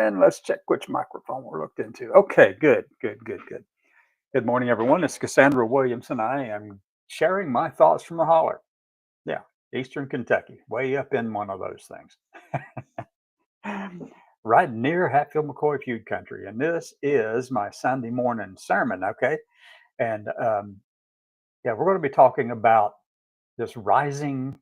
And let's check which microphone we're looked into. Okay, good, good, good, good. Good morning, everyone. It's Cassandra Williamson. I am sharing my thoughts from the holler. Yeah, Eastern Kentucky, way up in one of those things. Right near Hatfield McCoy feud country. And this is my Sunday morning sermon, okay? And yeah, we're going to be talking about this rising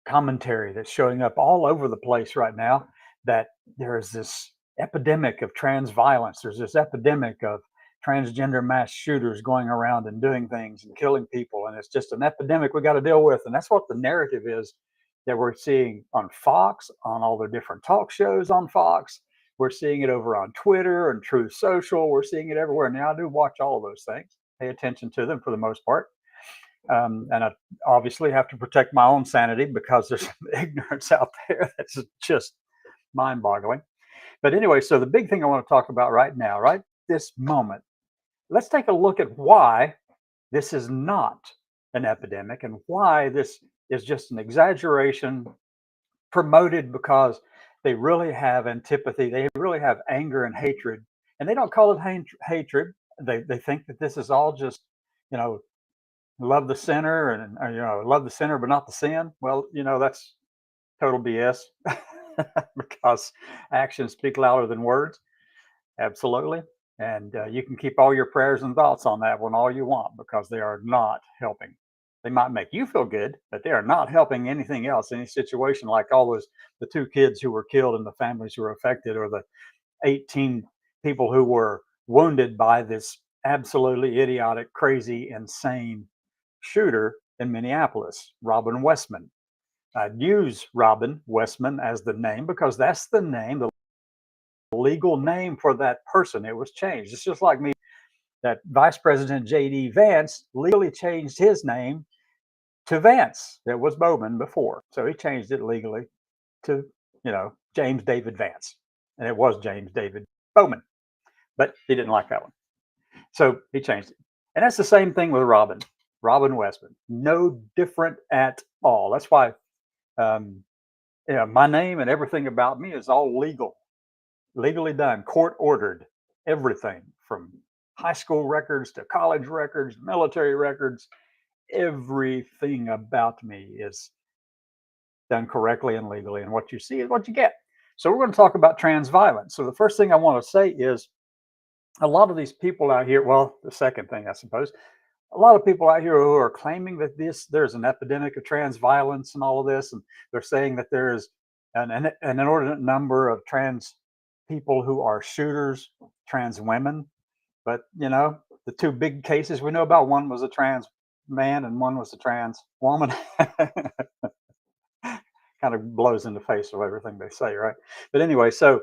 commentary that's showing up all over the place right now, that there is this epidemic of trans violence. There's this epidemic of transgender mass shooters going around and doing things and killing people. And it's just an epidemic we got to deal with. And that's what the narrative is that we're seeing on Fox, on all the different talk shows on Fox. We're seeing it over on Twitter and Truth Social. We're seeing it everywhere. Now, I do watch all of those things, pay attention to them for the most part. And I obviously have to protect my own sanity because there's some ignorance out there that's just mind boggling. But anyway, so the big thing I want to talk about right now, right this moment, let's take a look at why this is not an epidemic and why this is just an exaggeration promoted because they really have antipathy. They really have anger and hatred. And they don't call it hatred. They think that this is all just, you know, love the sinner and love the sinner but not the sin. Well, that's total BS. Because actions speak louder than words. Absolutely. And you can keep all your prayers and thoughts on that one all you want, because they are not helping. They might make you feel good, but they are not helping anything else, any situation like all those, the two kids who were killed and the families who were affected, or the 18 people who were wounded by this absolutely idiotic, crazy, insane shooter in Minneapolis, Robin Westman. I'd use Robin Westman as the name because that's the name, the legal name for that person. It was changed. It's just like me, that Vice President J.D. Vance legally changed his name to Vance. It was Bowman before. So he changed it legally to, James David Vance. And it was James David Bowman. But he didn't like that one. So he changed it. And that's the same thing with Robin Westman. No different at all. That's why my name and everything about me is all legally done, court ordered, everything from high school records to college records, military records. Everything about me is done correctly and legally, and what you see is what you get. So we're going to talk about trans violence. So the first thing I want to say is, a lot of these people out here, well, the second thing, I suppose, a lot of people out here who are claiming that there's an epidemic of trans violence and all of this, and they're saying that there's an inordinate number of trans people who are shooters, trans women. But the two big cases we know about, one was a trans man and one was a trans woman. Kind of blows in the face of everything they say, right? But anyway, so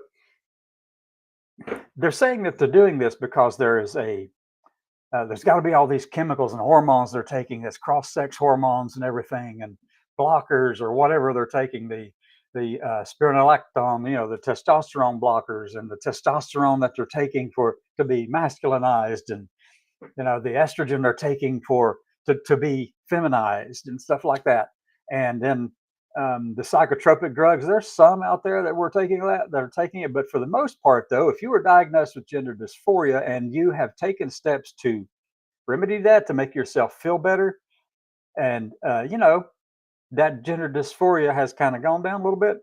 they're saying that they're doing this because there's got to be all these chemicals and hormones they're taking, this cross-sex hormones and everything, and blockers or whatever they're taking, the spironolactone, the testosterone blockers, and the testosterone that they're taking to be masculinized, and the estrogen they're taking to be feminized and stuff like that. And then the psychotropic drugs, there's some out there that are taking it, but for the most part, though, if you were diagnosed with gender dysphoria and you have taken steps to remedy that, to make yourself feel better, and that gender dysphoria has kind of gone down a little bit,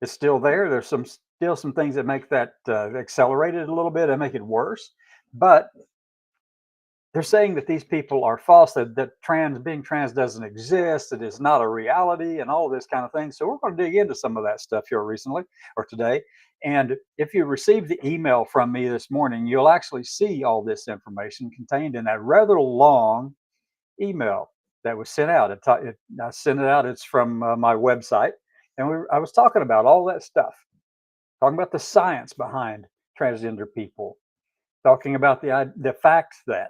it's still there. There's still some things that make that accelerate it a little bit and make it worse, but they're saying that these people are false, that being trans doesn't exist, that it's not a reality, and all this kind of thing. So we're going to dig into some of that stuff here recently, or today. And if you received the email from me this morning, you'll actually see all this information contained in that rather long email that was sent out. I sent it out. It's from my website. And I was talking about all that stuff, talking about the science behind transgender people, talking about the fact that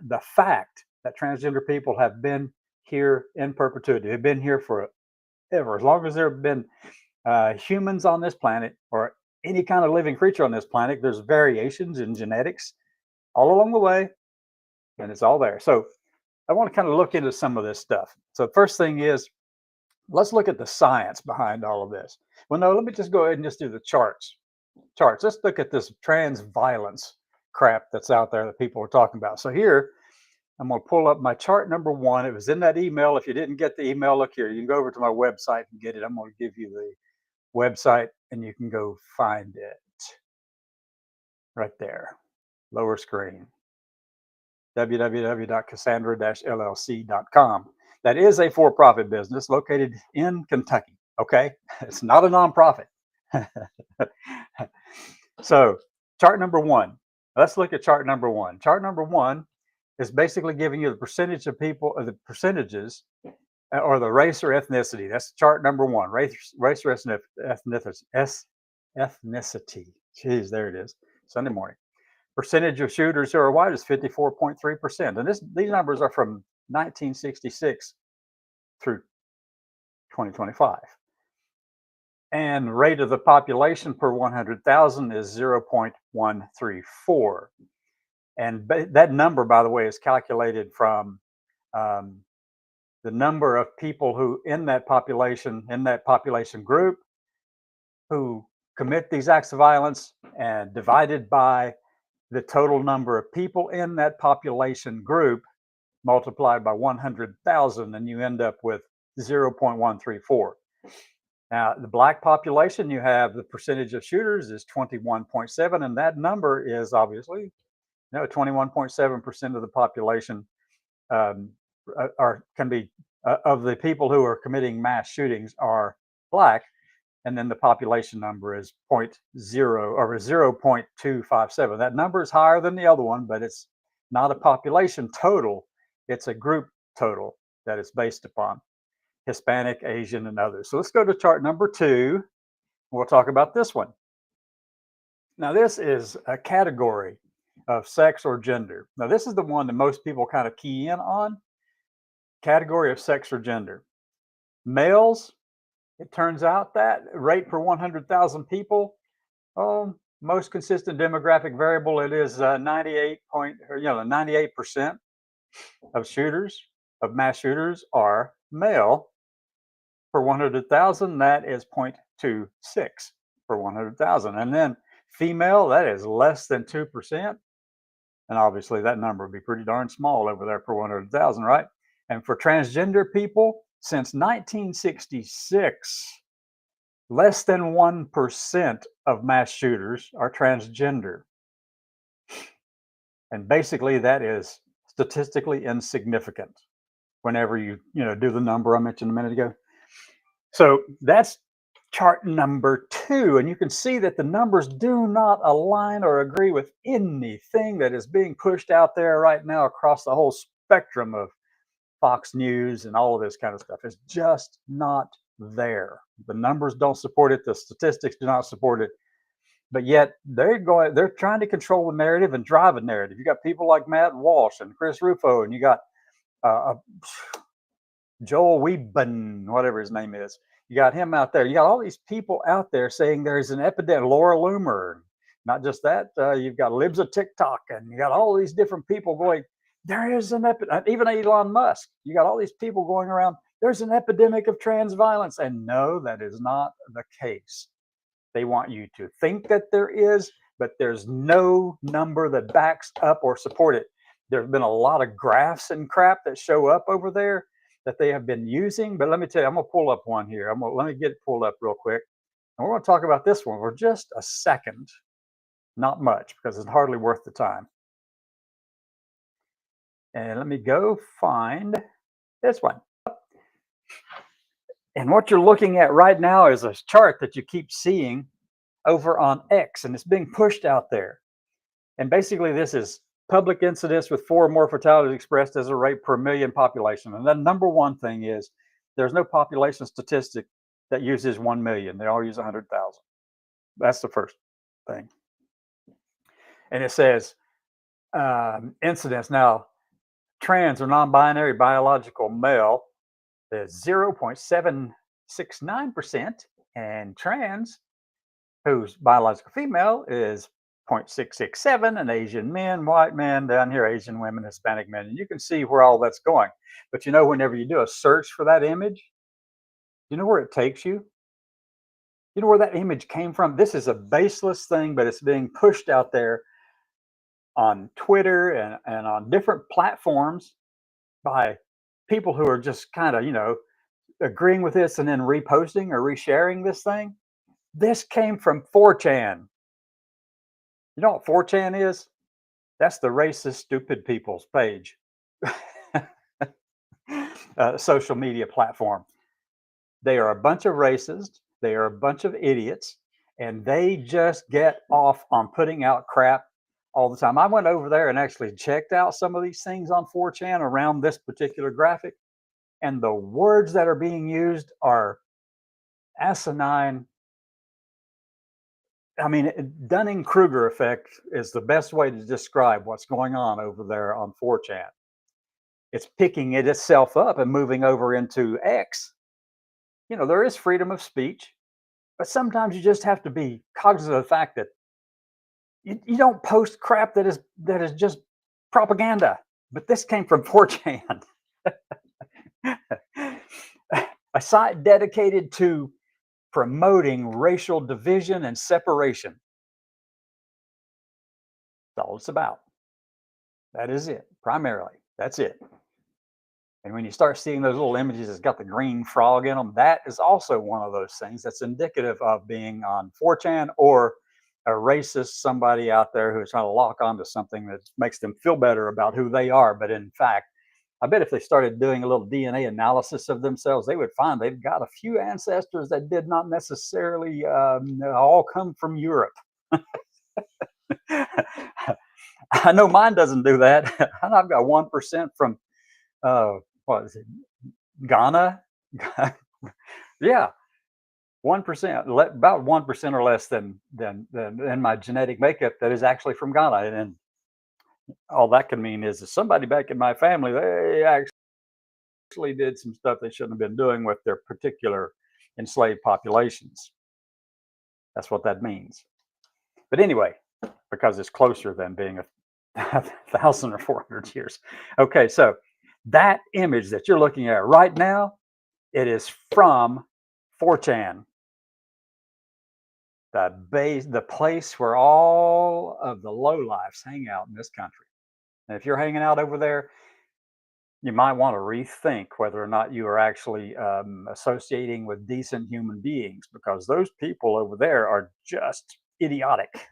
transgender people have been here in perpetuity. They've been here forever. As long as there have been humans on this planet, or any kind of living creature on this planet, there's variations in genetics all along the way, and it's all there. So I want to kind of look into some of this stuff. So first thing is, let's look at the science behind all of this. Well, no, let me just go ahead and just do the charts. charts. Let's look at this trans violence crap that's out there that people are talking about. So here, I'm going to pull up my chart number one. It was in that email. If you didn't get the email, look here. You can go over to my website and get it. I'm going to give you the website and you can go find it right there, lower screen, www.cassandra-llc.com. That is a for-profit business located in Kentucky. Okay, it's not a nonprofit. So, chart number one. Let's look at chart number one. Chart number one is basically giving you the percentage of people, or the percentages, or the race or ethnicity. That's chart number one. Race or ethnicity. Jeez, there it is. Sunday morning. Percentage of shooters who are white is 54.3%. And these numbers are from 1966 through 2025. And rate of the population per 100,000 is 0.134. And that number, by the way, is calculated from the number of people who in that population group who commit these acts of violence, and divided by the total number of people in that population group multiplied by 100,000, and you end up with 0.134. Now, the black population, you have the percentage of shooters is 21.7, and that number is obviously 21.7% of the population um, can be of the people who are committing mass shootings are black, and then the population number is 0.257. That number is higher than the other one, but it's not a population total; it's a group total that it's based upon. Hispanic, Asian, and others. So let's go to chart number two. We'll talk about this one. Now, this is a category of sex or gender. Now, this is the one that most people kind of key in on. Category of sex or gender. Males, it turns out that rate per 100,000 people, most consistent demographic variable, it is 98% of shooters, of mass shooters, are male. Per 100,000, that is 0.26 per 100,000. And then female, that is less than 2%. And obviously that number would be pretty darn small over there per 100,000, right? And for transgender people, since 1966, less than 1% of mass shooters are transgender. And basically that is statistically insignificant whenever you do the number I mentioned a minute ago. So that's chart number two. And you can see that the numbers do not align or agree with anything that is being pushed out there right now across the whole spectrum of Fox News and all of this kind of stuff. It's just not there. The numbers don't support it. The statistics do not support it. But yet they're trying to control the narrative and drive a narrative. You got people like Matt Walsh and Chris Rufo, and you got Joel Weeben, whatever his name is. You got him out there. You got all these people out there saying there's an epidemic. Laura Loomer. Not just that, you've got Libs of TikTok, and you got all these different people going, there is an epidemic. Even Elon Musk. You got all these people going around, there's an epidemic of trans violence. And no, that is not the case. They want you to think that there is, but there's no number that backs up or support it. There have been a lot of graphs and crap that show up over there that they have been using. But let me tell you, I'm going to pull up one here. Let me get it pulled up real quick. And we're going to talk about this one for just a second. Not much, because it's hardly worth the time. And let me go find this one. And what you're looking at right now is a chart that you keep seeing over on X, and it's being pushed out there. And basically, this is public incidents with 4 or more fatalities expressed as a rate per million population. And the number one thing is there's no population statistic that uses 1 million. They all use 100,000. That's the first thing. And it says incidents. Now, trans or non-binary biological male is 0.769%, and trans, whose biological female, is 0.667, and Asian men, white men, down here, Asian women, Hispanic men. And you can see where all that's going. But whenever you do a search for that image, you know where it takes you? You know where that image came from? This is a baseless thing, but it's being pushed out there on Twitter and on different platforms by people who are just kind of, agreeing with this and then reposting or resharing this thing. This came from 4chan. You know what 4chan is? That's the racist, stupid people's page, social media platform. They are a bunch of racists. They are a bunch of idiots, and they just get off on putting out crap all the time. I went over there and actually checked out some of these things on 4chan around this particular graphic, and the words that are being used are asinine. I mean, Dunning Kruger effect is the best way to describe what's going on over there on 4chan. It's picking it itself up and moving over into X. There is freedom of speech, but sometimes you just have to be cognizant of the fact that you don't post crap that is just propaganda. But this came from 4chan, a site dedicated to promoting racial division and separation. That's all it's about. That is it, primarily. That's it. And when you start seeing those little images that's got the green frog in them, that is also one of those things that's indicative of being on 4chan or a racist, somebody out there who's trying to lock onto something that makes them feel better about who they are. But in fact, I bet if they started doing a little DNA analysis of themselves, they would find they've got a few ancestors that did not necessarily all come from Europe. I know mine doesn't do that. I've got 1% from uh, what is it, Ghana? Yeah, 1%, about 1% or less than my genetic makeup that is actually from Ghana. And all that can mean is that somebody back in my family, they actually did some stuff they shouldn't have been doing with their particular enslaved populations. That's what that means. But anyway, because it's closer than being a 1,000 or 400 years. Okay, so that image that you're looking at right now, it is from 4chan, the place where all of the lowlifes hang out in this country. And if you're hanging out over there, you might want to rethink whether or not you are actually associating with decent human beings, because those people over there are just idiotic.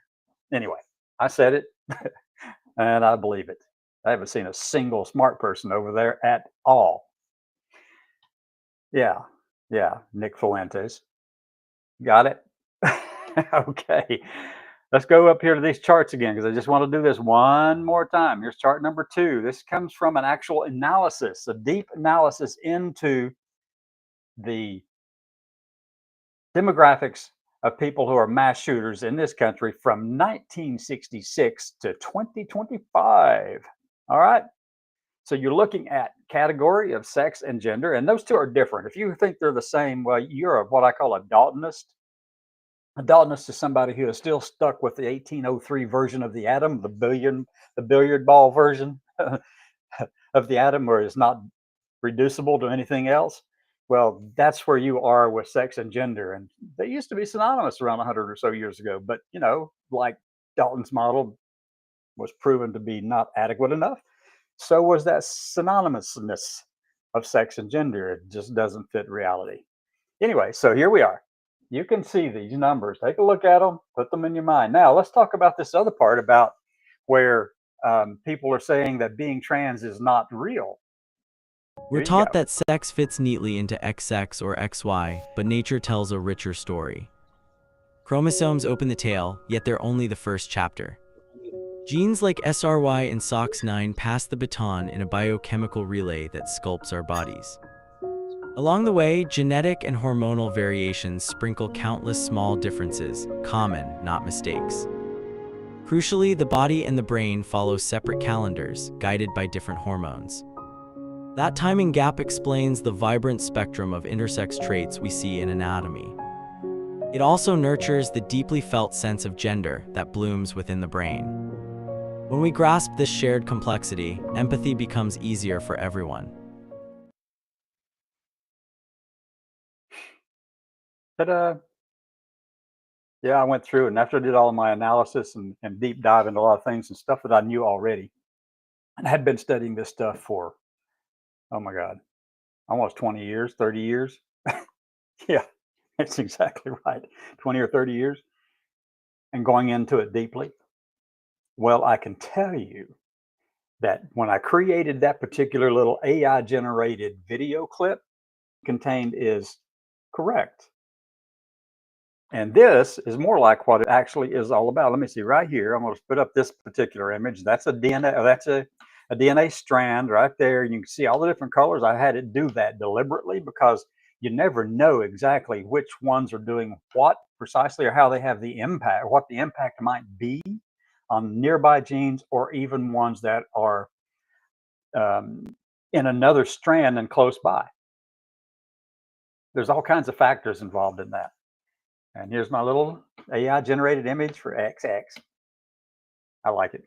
Anyway, I said it and I believe it. I haven't seen a single smart person over there at all. Yeah, yeah, Nick Fuentes. Got it? Okay. Let's go up here to these charts again because I just want to do this one more time. Here's chart number 2. This comes from an actual analysis, a deep analysis into the demographics of people who are mass shooters in this country from 1966 to 2025. All right. So you're looking at category of sex and gender, and those two are different. If you think they're the same, well, you're what I call a Daltonist. A Daltonist is somebody who is still stuck with the 1803 version of the atom, the billiard ball version of the atom, where it's not reducible to anything else. Well, that's where you are with sex and gender, and they used to be synonymous around 100 or so years ago. But like Dalton's model was proven to be not adequate enough, so was that synonymousness of sex and gender. It just doesn't fit reality. Anyway, so here we are. You can see these numbers. Take a look at them, put them in your mind. Now, let's talk about this other part about where people are saying that being trans is not real. We're Here you go. taught that sex fits neatly into XX or XY, but nature tells a richer story. Chromosomes open the tale, yet they're only the first chapter. Genes like SRY and SOX9 pass the baton in a biochemical relay that sculpts our bodies. Along the way, genetic and hormonal variations sprinkle countless small differences, common, not mistakes. Crucially, the body and the brain follow separate calendars, guided by different hormones. That timing gap explains the vibrant spectrum of intersex traits we see in anatomy. It also nurtures the deeply felt sense of gender that blooms within the brain. When we grasp this shared complexity, empathy becomes easier for everyone. Ta-da. Yeah, I went through, and after I did all of my analysis and deep dive into a lot of things and stuff that I knew already, and I had been studying this stuff for, oh my God, almost 20 years, 30 years. Yeah, that's exactly right. 20 or 30 years and going into it deeply. Well, I can tell you that when I created that particular little AI generated video clip, contained is correct. And this is more like what it actually is all about. Let me see right here. I'm going to put up this particular image. That's a DNA. That's a DNA strand right there. You can see all the different colors. I had it do that deliberately because you never know exactly which ones are doing what precisely or how they have the impact, or what the impact might be on nearby genes or even ones that are um, in another strand and close by. There's all kinds of factors involved in that. And here's my little AI generated image for XX. I like it.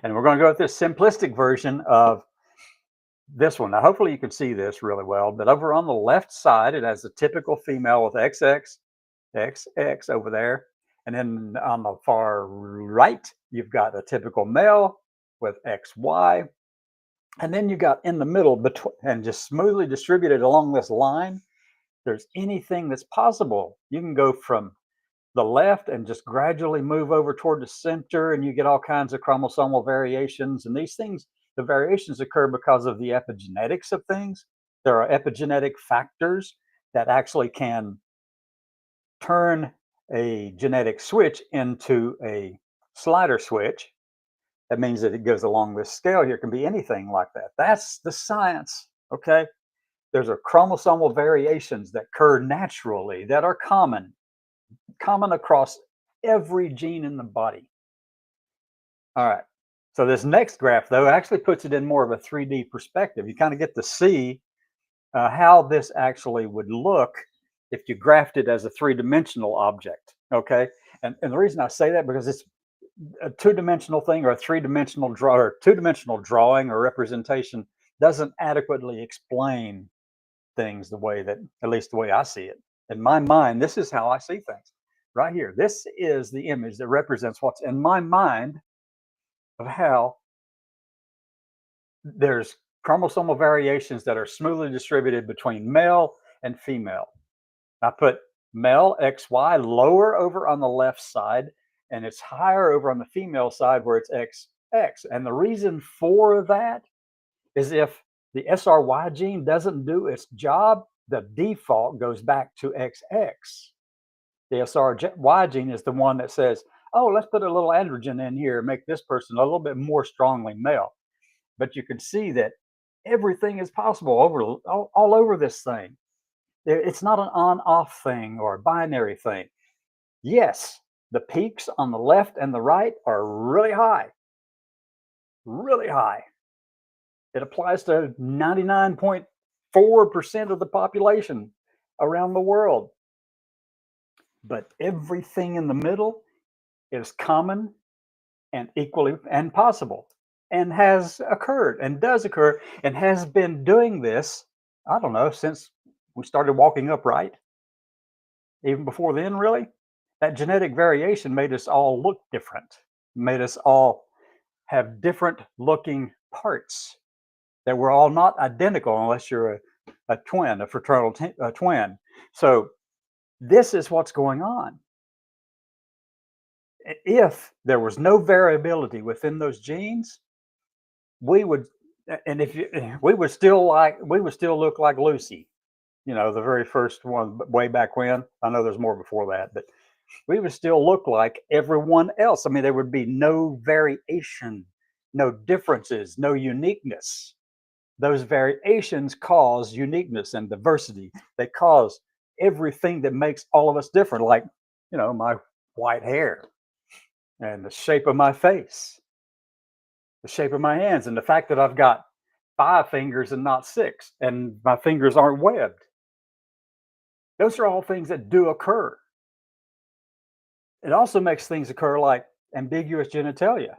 And we're going to go with this simplistic version of this one. Now, hopefully you can see this really well, but over on the left side, it has the typical female with XX, XX over there. And then on the far right, you've got a typical male with XY. And then you got in the middle between and just smoothly distributed along this line. There's anything that's possible. You can go from the left and just gradually move over toward the center, and you get all kinds of chromosomal variations. And these things, the variations occur because of the epigenetics of things. There are epigenetic factors that actually can turn a genetic switch into a slider switch. That means that it goes along this scale here. It can be anything like that. That's the science. Okay. There's a chromosomal variations that occur naturally that are common across every gene in the body. All right. So this next graph, though, actually puts it in more of a 3D perspective. You kind of get to see how this actually would look if you graphed it as a three-dimensional object. Okay. And the reason I say that because it's a two-dimensional thing or a three-dimensional draw or two-dimensional drawing or representation doesn't adequately explain things the way that, at least the way I see it. In my mind, this is how I see things. Right here. This is the image that represents what's in my mind of how there's chromosomal variations that are smoothly distributed between male and female. I put male XY lower over on the left side, and it's higher over on the female side where it's XX. And the reason for that is if the SRY gene doesn't do its job, the default goes back to XX. The SRY gene is the one that says, oh, let's put a little androgen in here and make this person a little bit more strongly male. But you can see that everything is possible all over this thing. It's not an on-off thing or a binary thing. Yes, the peaks on the left and the right are really high, really high. It applies to 99.4% of the population around the world. But everything in the middle is common and equally and possible and has occurred and does occur and has been doing this, I don't know, since we started walking upright. Even before then, really, that genetic variation made us all look different, made us all have different looking parts that were all not identical unless you're a twin, a fraternal twin. So this is what's going on. If there was no variability within those genes, we would, and if you, we would still look like Lucy, the very first one way back when. I know there's more before that, but we would still look like everyone else. I mean, there would be no variation, no differences, no uniqueness. Those variations cause uniqueness and diversity. They cause everything that makes all of us different, like, my white hair and the shape of my face, the shape of my hands, and the fact that I've got 5 fingers and not 6, and my fingers aren't webbed. Those are all things that do occur. It also makes things occur like ambiguous genitalia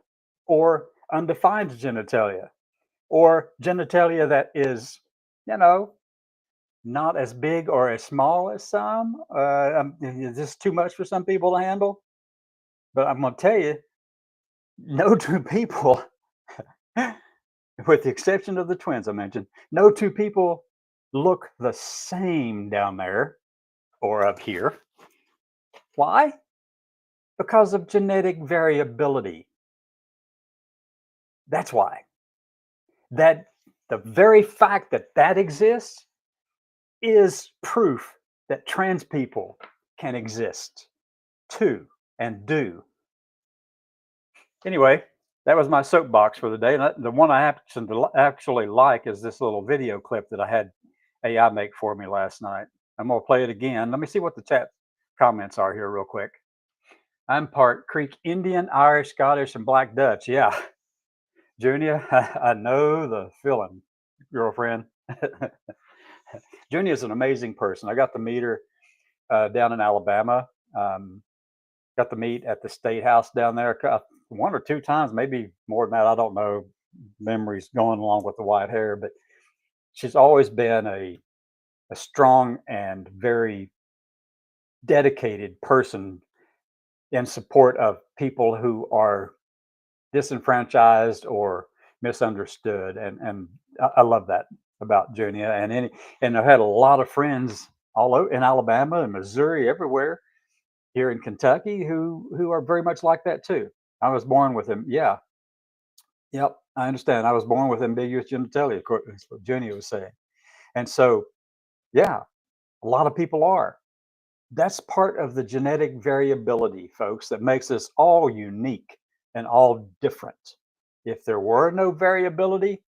or undefined genitalia or genitalia that is, you know, not as big or as small as some. Is this too much for some people to handle? But I'm going to tell you, no two people, with the exception of the twins I mentioned, no two people look the same down there or up here. Why? Because of genetic variability. That's why. That the very fact that that exists is proof that trans people can exist too and do. Anyway, that was my soapbox for the day. And the one I happen to actually like is this little video clip that I had AI make for me last night. I'm going to play it again. Let me see what the chat comments are here, real quick. I'm part Creek Indian, Irish, Scottish, and Black Dutch. Yeah, Junior, I know the feeling, girlfriend. Junior is an amazing person. I got to meet her down in Alabama. Got to meet at the state house down there one or two times, maybe more than that. I don't know. Memories going along with the white hair, but she's always been a strong and very dedicated person in support of people who are disenfranchised or misunderstood, and I love that about Junia. And I've had a lot of friends all over in Alabama and Missouri, everywhere here in Kentucky, who are very much like that too. I was born with him. Yeah, yep, I understand. I was born with ambiguous genitalia. Of course, that's what Junia was saying. And so, yeah, a lot of people are. That's part of the genetic variability, folks, that makes us all unique and all different. If there were no variability,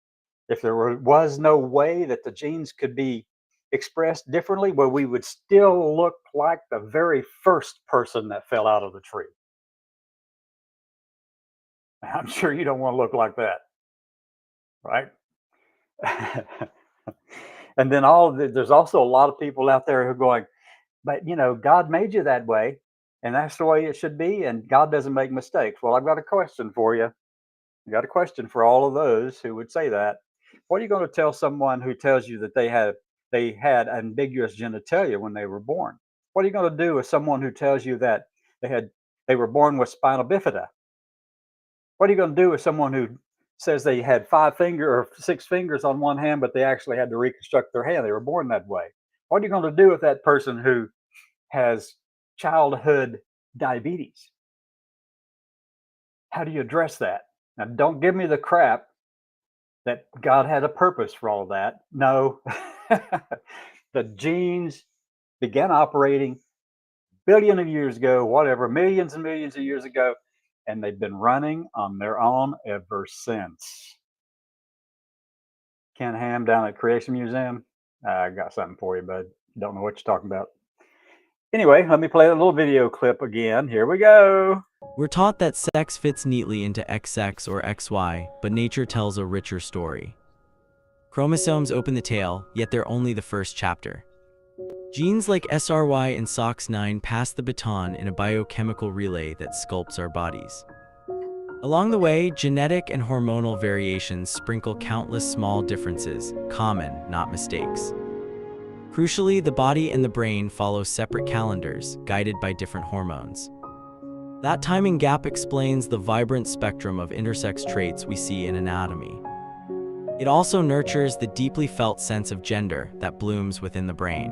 if was no way that the genes could be expressed differently, well, we would still look like the very first person that fell out of the tree. I'm sure you don't want to look like that, right? And then there's also a lot of people out there who are going, but God made you that way, and that's the way it should be, and God doesn't make mistakes. Well, I've got a question for you. I got a question for all of those who would say that. What are you going to tell someone who tells you that they had ambiguous genitalia when they were born? What are you going to do with someone who tells you that they were born with spina bifida? What are you going to do with someone who says they had 5 finger or 6 fingers on one hand, but they actually had to reconstruct their hand? They were born that way. What are you going to do with that person who has childhood diabetes? How do you address that? Now, don't give me the crap that God had a purpose for all of that. No, the genes began operating billion of years ago, whatever, millions and millions of years ago, and they've been running on their own ever since. Ken Ham down at Creation Museum, I got something for you, bud. Don't know what you're talking about. Anyway, let me play a little video clip again. Here we go. We're taught that sex fits neatly into XX or XY, but nature tells a richer story. Chromosomes open the tale, yet they're only the first chapter. Genes like SRY and SOX9 pass the baton in a biochemical relay that sculpts our bodies. Along the way, genetic and hormonal variations sprinkle countless small differences, common, not mistakes. Crucially, the body and the brain follow separate calendars, guided by different hormones. That timing gap explains the vibrant spectrum of intersex traits we see in anatomy. It also nurtures the deeply felt sense of gender that blooms within the brain.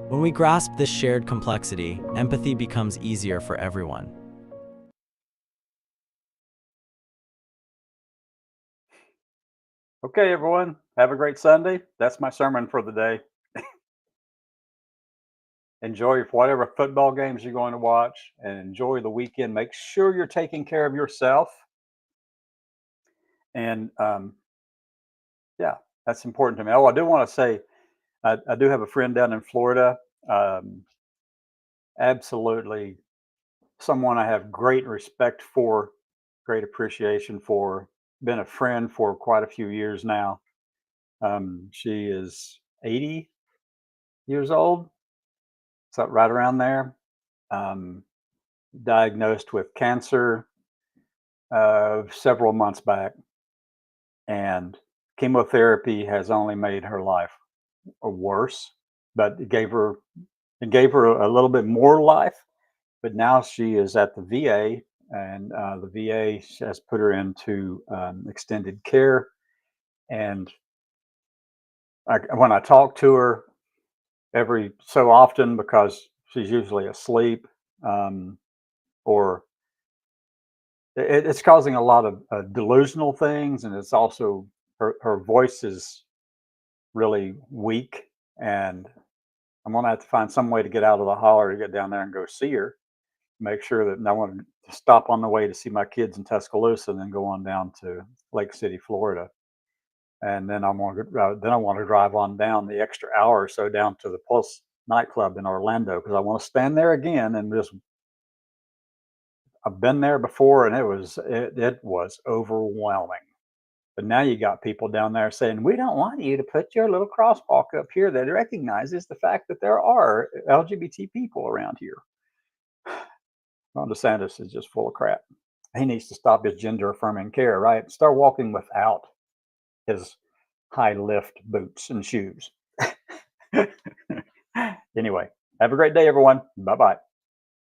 When we grasp this shared complexity, empathy becomes easier for everyone. Okay, everyone, have a great Sunday. That's my sermon for the day. Enjoy whatever football games you're going to watch and enjoy the weekend. Make sure you're taking care of yourself. And yeah, that's important to me. Oh, I do want to say, I do have a friend down in Florida. Um, Absolutely someone I have great respect for, great appreciation for, been a friend for quite a few years now. She is 80 years old, so right around there. Um, Diagnosed with cancer several months back, and chemotherapy has only made her life worse, but it gave her a little bit more life. But now she is at the VA, and the VA has put her into extended care. And when I talk to her every so often, because she's usually asleep, um, or it's causing a lot of delusional things, and it's also her voice is really weak, and I'm gonna have to find some way to get out of the holler to get down there and go see her. Make sure that I want to stop on the way to see my kids in Tuscaloosa, and then go on down to Lake City, Florida, and then I want to drive on down the extra hour or so down to the Pulse nightclub in Orlando, because I want to stand there again and just. I've been there before, and it was overwhelming. But now you got people down there saying, "We don't want you to put your little crosswalk up here that recognizes the fact that there are LGBT people around here." Ron DeSantis is just full of crap. He needs to stop his gender affirming care, right? Start walking without his high lift boots and shoes. Anyway, have a great day, everyone. Bye bye.